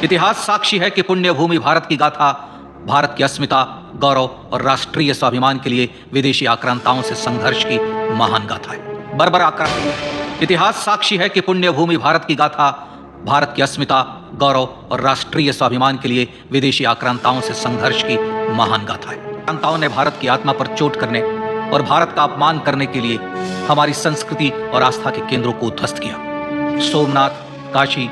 इतिहास साक्षी है कि पुण्य भूमि भारत की गाथा, भारत की अस्मिता, गौरव और राष्ट्रीय स्वाभिमान के लिए विदेशी आक्रांताओं से संघर्ष की महान गाथा है। बर्बर आक्रांता। इतिहास साक्षी है कि पुण्य भूमि भारत की गाथा, भारत की अस्मिता, गौरव और राष्ट्रीय स्वाभिमान के लिए विदेशी आक्रांताओं से संघर्ष की महान गाथा है। आक्रांताओं ने भारत की आत्मा पर चोट करने और भारत का अपमान करने के लिए हमारी संस्कृति और आस्था के केंद्रों को उद्ध्वस्त किया। सोमनाथ, काशी,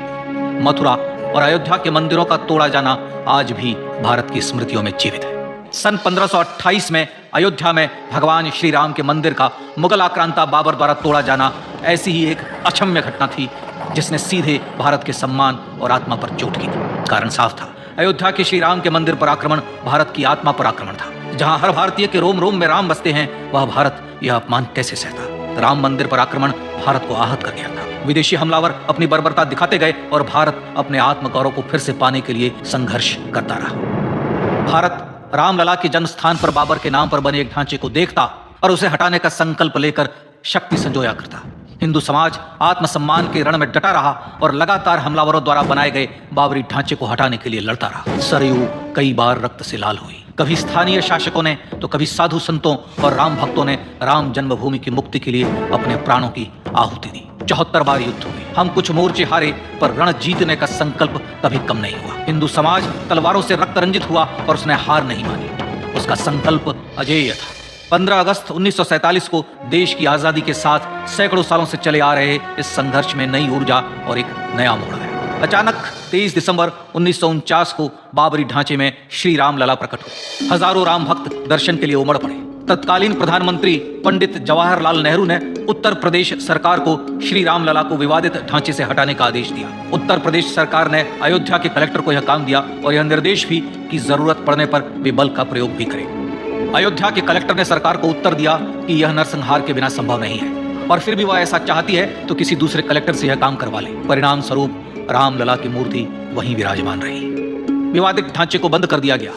मथुरा और अयोध्या के मंदिरों का तोड़ा जाना आज भी भारत की स्मृतियों में जीवित है। सन 1528 में अयोध्या में भगवान श्री राम के मंदिर का मुगल आक्रांता बाबर द्वारा तोड़ा जाना ऐसी ही एक अक्षम्य घटना थी जिसने सीधे भारत के सम्मान और आत्मा पर चोट की। कारण साफ था, अयोध्या के श्री राम के मंदिर पर आक्रमण भारत की आत्मा पर आक्रमण था। जहां हर भारतीय के रोम रोम में राम बसते हैं, वह भारत यह अपमान कैसे सहता। राम मंदिर पर आक्रमण भारत को आहत कर गया था। विदेशी हमलावर अपनी बर्बरता दिखाते गए और भारत अपने आत्मगौरव को फिर से पाने के लिए संघर्ष करता रहा। भारत रामलला के जन्म स्थान पर बाबर के नाम पर बने एक ढांचे को देखता और उसे हटाने का संकल्प लेकर शक्ति संजोया करता। हिंदू समाज आत्मसम्मान के रण में डटा रहा और लगातार हमलावरों द्वारा बनाए गए बाबरी ढांचे को हटाने के लिए लड़ता रहा। सरयू कई बार रक्त से लाल हुई। कभी स्थानीय शासकों ने तो कभी साधु संतों और राम भक्तों ने राम जन्मभूमि की मुक्ति के लिए अपने प्राणों की आहुति दी। 74 बार युद्ध हुए। हम कुछ मोर्चे हारे, पर रण जीतने का संकल्प कभी कम नहीं हुआ। हिंदू समाज तलवारों से रक्त रंजित हुआ और उसने हार नहीं मानी। उसका संकल्प अजेय था। 15 अगस्त 1947 को देश की आजादी के साथ सैकड़ों सालों से चले आ रहे इस संघर्ष में नई ऊर्जा और एक नया मोड़ आया। अचानक 23 दिसंबर 1949 को बाबरी ढांचे में श्री राम लला प्रकट हुए। हजारों राम भक्त दर्शन के लिए उमड़ पड़े। तत्कालीन प्रधानमंत्री पंडित जवाहरलाल नेहरू ने उत्तर प्रदेश सरकार को श्री राम लला को विवादित ढांचे से हटाने का आदेश दिया। उत्तर प्रदेश सरकार ने अयोध्या के कलेक्टर को यह काम दिया और यह निर्देश भी कि जरूरत पड़ने पर वे बल का प्रयोग भी करें। अयोध्या के कलेक्टर ने सरकार को उत्तर दिया कि यह नरसंहार के बिना संभव नहीं है और फिर भी वह ऐसा चाहती है तो किसी दूसरे कलेक्टर से यह काम करवा ले। परिणाम स्वरूप रामलला की मूर्ति वहीं विराजमान रही। विवादित ढांचे को बंद कर दिया गया।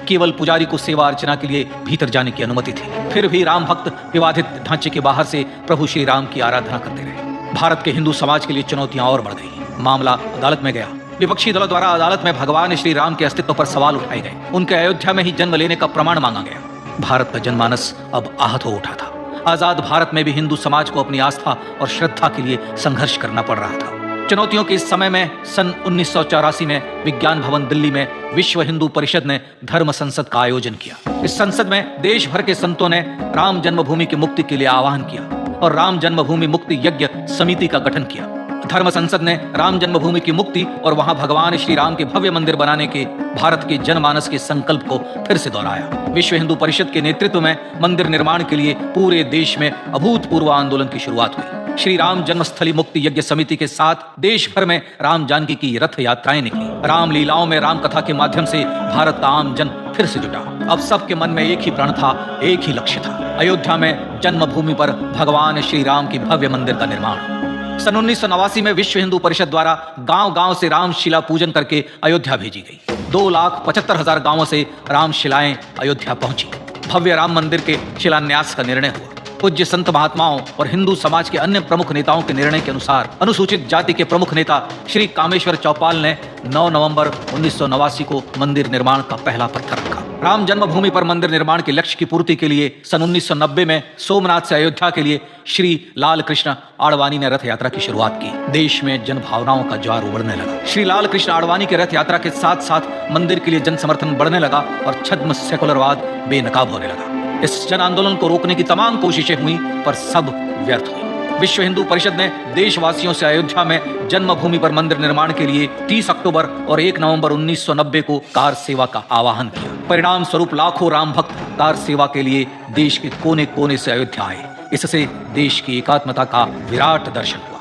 केवल पुजारी को सेवा अर्चना के लिए भीतर जाने की अनुमति थी। फिर भी राम भक्त विवादित ढांचे के बाहर से प्रभु श्री राम की आराधना करते रहे। भारत के हिंदू समाज के लिए चुनौतियां और बढ़ गई। मामला अदालत में गया। विपक्षी दलों द्वारा अदालत में भगवान श्री राम के अस्तित्व पर सवाल उठाए गए। उनके अयोध्या में ही जन्म लेने का प्रमाण मांगा गया। भारत का जनमानस अब आहत हो उठा था। आजाद भारत में भी हिंदू समाज को अपनी आस्था और श्रद्धा के लिए संघर्ष करना पड़ रहा था। चुनौतियों के इस समय में सन 1984 में विज्ञान भवन दिल्ली में विश्व हिंदू परिषद ने धर्म संसद का आयोजन किया। इस संसद में देश भर के संतों ने राम जन्मभूमि की मुक्ति के लिए आह्वान किया और राम जन्मभूमि मुक्ति यज्ञ समिति का गठन किया। धर्म संसद ने राम जन्मभूमि की मुक्ति और वहां भगवान श्री राम के भव्य मंदिर बनाने के भारत के जनमानस के संकल्प को फिर से दोहराया। विश्व हिंदू परिषद के नेतृत्व में मंदिर निर्माण के लिए पूरे देश में अभूतपूर्व आंदोलन की शुरुआत हुई। श्री राम जन्मस्थली मुक्ति यज्ञ समिति के साथ देश भर में राम जानकी की रथ यात्राएं निकली। राम लीलाओं में राम कथा के माध्यम से भारत का आम जन फिर से जुटा। अब सबके मन में एक ही प्रण था, एक ही लक्ष्य था, अयोध्या में जन्मभूमि पर भगवान श्री राम की भव्य मंदिर का निर्माण। सन 1989 में विश्व हिंदू परिषद द्वारा गांव-गांव से राम शिला पूजन करके अयोध्या भेजी गई। 2,75,000 गांवों से राम शिलाएं अयोध्या पहुंची। भव्य राम मंदिर के शिलान्यास का निर्णय हुआ। पूज्य संत महात्माओं और हिंदू समाज के अन्य प्रमुख नेताओं के निर्णय के अनुसार अनुसूचित जाति के प्रमुख नेता श्री कामेश्वर चौपाल ने 9 नवंबर 1989 को मंदिर निर्माण का पहला पत्थर रखा। राम जन्मभूमि पर मंदिर निर्माण के लक्ष्य की पूर्ति के लिए सन 1990 में सोमनाथ से अयोध्या के लिए श्री लाल कृष्ण आडवाणी ने रथ यात्रा की शुरुआत की। देश में जन भावनाओं का ज्वार उबलने लगा। श्री लाल कृष्ण आडवाणी के रथ यात्रा के साथ साथ मंदिर के लिए जन समर्थन बढ़ने लगा और छद्म सेकुलरवाद बेनकाब होने लगा। इस जन आंदोलन को रोकने की तमाम कोशिशें हुई, पर सब व्यर्थ हुई। विश्व हिंदू परिषद ने देशवासियों से अयोध्या में जन्मभूमि पर मंदिर निर्माण के लिए 30 अक्टूबर और 1 नवंबर 1990 को कार सेवा का आह्वान किया। परिणाम स्वरूप लाखों राम भक्त कार सेवा के लिए देश के कोने कोने से अयोध्या आए। इससे देश की एकात्मता का विराट दर्शन हुआ।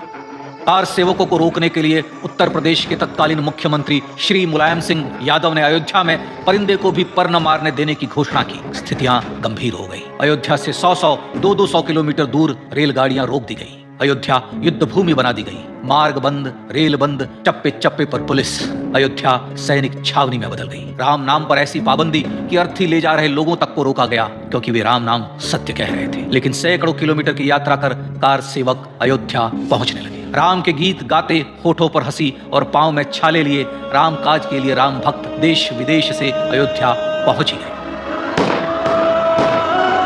कार सेवकों को रोकने के लिए उत्तर प्रदेश के तत्कालीन मुख्यमंत्री श्री मुलायम सिंह यादव ने अयोध्या में परिंदे को भी पर न मारने देने की घोषणा की। स्थितियां गंभीर हो गई। अयोध्या से 100-100, 200-200 किलोमीटर दूर रेलगाड़ियां रोक दी गई। अयोध्या युद्ध भूमि बना दी गई। मार्ग बंद, रेल बंद, चप्पे चप्पे पर पुलिस। अयोध्या सैनिक छावनी में बदल गई। राम नाम पर ऐसी पाबंदी कि अर्थी ले जा रहे लोगों तक को रोका गया, क्योंकि वे राम नाम सत्य कह रहे थे। लेकिन सैकड़ों किलोमीटर की यात्रा कर कार सेवक अयोध्या पहुंचने लगे। राम के गीत गाते, होठों पर हंसी और पांव में छाले लिए राम काज के लिए राम भक्त देश विदेश से अयोध्या पहुंच ही गए।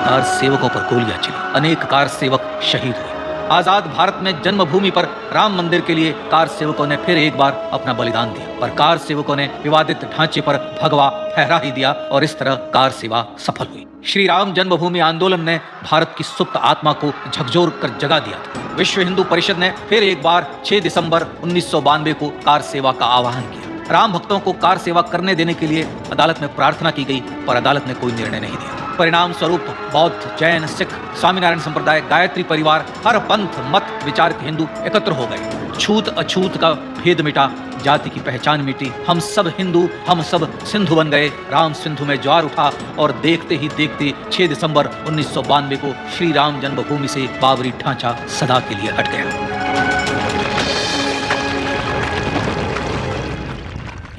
कार सेवकों पर गोलियां चली, अनेक कार सेवक शहीद हुए। आजाद भारत में जन्मभूमि पर राम मंदिर के लिए कार सेवकों ने फिर एक बार अपना बलिदान दिया, पर कार सेवकों ने विवादित ढांचे पर भगवा फहरा ही दिया और इस तरह कार सेवा सफल हुई। श्री राम जन्मभूमि आंदोलन ने भारत की सुप्त आत्मा को झकझोर कर जगा दिया था। विश्व हिंदू परिषद ने फिर एक बार 6 दिसंबर 1992 को कार सेवा का आह्वान किया। राम भक्तों को कार सेवा करने देने के लिए अदालत में प्रार्थना की गई, पर अदालत ने कोई निर्णय नहीं दिया। परिणाम स्वरूप बौद्ध, जैन, सिख, स्वामीनारायण संप्रदाय, गायत्री परिवार, हर पंथ मत विचार के हिंदू एकत्र हो गए। छूत अछूत का भेद मिटा, जाति की पहचान मिटी, हम सब हिंदू, हम सब सिंधु बन गए। राम सिंधु में ज्वार उठा और देखते ही देखते 6 दिसंबर 1992 को श्री राम जन्मभूमि से बाबरी ढांचा सदा के लिए हट गया।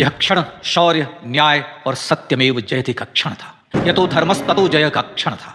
यह क्षण शौर्य, न्याय और सत्यमेव जयते का क्षण था। यह तो धर्मस्ततो जय का क्षण था,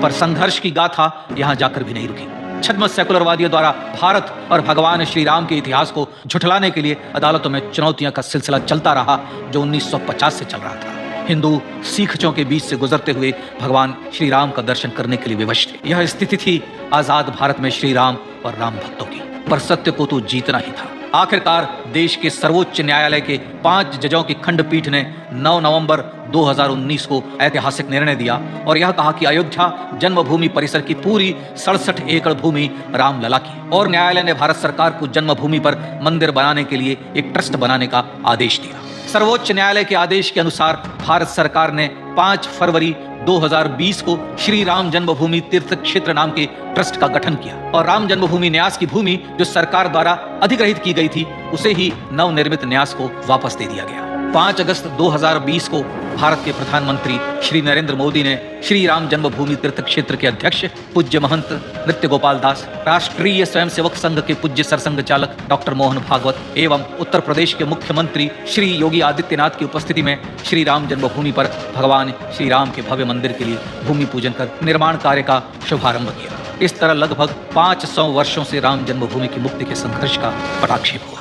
पर संघर्ष की गाथा यहां जाकर भी नहीं रुकी। छद्म सेकुलरवादियों द्वारा भारत और भगवान श्री राम के इतिहास को झुठलाने के लिए अदालतों में चुनौतियों का सिलसिला चलता रहा, जो 1950 से चल रहा था। हिंदू सीखचों के बीच से गुजरते हुए भगवान श्री राम का दर्शन करने के लिए विवश थे। यह स्थिति थी आजाद भारत में श्री राम और राम भक्तों की, पर सत्य को तो जीतना ही था। आखिरकार देश के सर्वोच्च न्यायालय के 5 जजों की खंडपीठ ने 9 नवंबर 2019 को ऐतिहासिक निर्णय दिया और यह कहा कि अयोध्या जन्मभूमि परिसर की पूरी 67 एकड़ भूमि रामलला की, और न्यायालय ने भारत सरकार को जन्मभूमि पर मंदिर बनाने के लिए एक ट्रस्ट बनाने का आदेश दिया। सर्वोच्च न्यायालय के आदेश के अनुसार भारत सरकार ने 5 फरवरी 2020 को श्री राम जन्मभूमि तीर्थ क्षेत्र नाम के ट्रस्ट का गठन किया और राम जन्मभूमि न्यास की भूमि जो सरकार द्वारा अधिग्रहित की गई थी, उसे ही नवनिर्मित न्यास को वापस दे दिया गया। 5 अगस्त 2020 को भारत के प्रधानमंत्री श्री नरेंद्र मोदी ने श्री राम जन्मभूमि तीर्थ क्षेत्र के अध्यक्ष पूज्य महंत नृत्य गोपाल दास, राष्ट्रीय स्वयंसेवक संघ के पूज्य सरसंघ चालक डॉक्टर मोहन भागवत एवं उत्तर प्रदेश के मुख्यमंत्री श्री योगी आदित्यनाथ की उपस्थिति में श्री राम जन्मभूमि पर भगवान श्री राम के भव्य मंदिर के लिए भूमि पूजन कर निर्माण कार्य का शुभारंभ किया। इस तरह लगभग 500 वर्षों से राम जन्मभूमि की मुक्ति के संघर्ष का पटाक्षेप हुआ।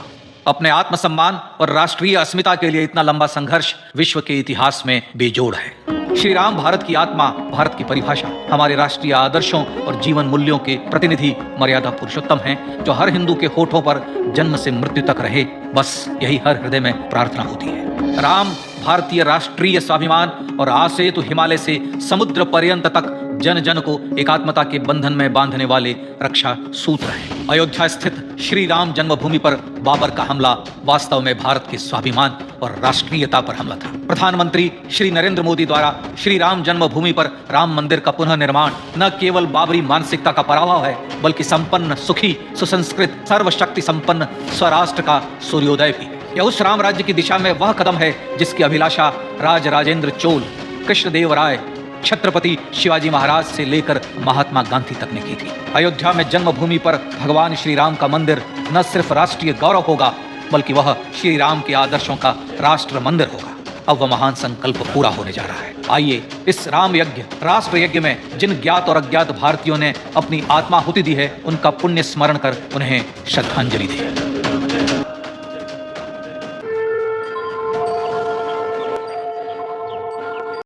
अपने आत्मसम्मान और राष्ट्रीय अस्मिता के लिए इतना लंबा संघर्ष विश्व के इतिहास में बेजोड़ है। श्री राम भारत की आत्मा, भारत की परिभाषा, हमारे राष्ट्रीय आदर्शों और जीवन मूल्यों के प्रतिनिधि, मर्यादा पुरुषोत्तम हैं, जो हर हिंदू के होठों पर जन्म से मृत्यु तक रहे। बस यही हर हृदय में प्रार्थना होती है। राम भारतीय राष्ट्रीय स्वाभिमान और आसेतु हिमालय से समुद्र पर्यंत तक जन जन को एकात्मता के बंधन में बांधने वाले रक्षा सूत्र हैं। अयोध्या स्थित श्री राम जन्मभूमि पर बाबर का हमला वास्तव में भारत के स्वाभिमान और राष्ट्रीयता पर हमला था। प्रधानमंत्री श्री नरेंद्र मोदी द्वारा श्री राम जन्मभूमि पर राम मंदिर का पुनः निर्माण न केवल बाबरी मानसिकता का पराभव है, बल्कि संपन्न, सुखी, सुसंस्कृत, सर्वशक्ति संपन्न स्वराष्ट्र का सूर्योदय भी। यह उस राम राज्य की दिशा में वह कदम है जिसकी अभिलाषा राज राजेंद्र चोल, कृष्णदेव राय, छत्रपति शिवाजी महाराज से लेकर महात्मा गांधी तक ने की थी। अयोध्या में जन्मभूमि पर भगवान श्री राम का मंदिर न सिर्फ राष्ट्रीय गौरव होगा, बल्कि वह श्री राम के आदर्शों का राष्ट्र मंदिर होगा। अब वह महान संकल्प पूरा होने जा रहा है। आइए इस राम यज्ञ, राष्ट्र यज्ञ में जिन ज्ञात और अज्ञात भारतीयों ने अपनी आत्माहुति दी है, उनका पुण्य स्मरण कर उन्हें श्रद्धांजलि दें।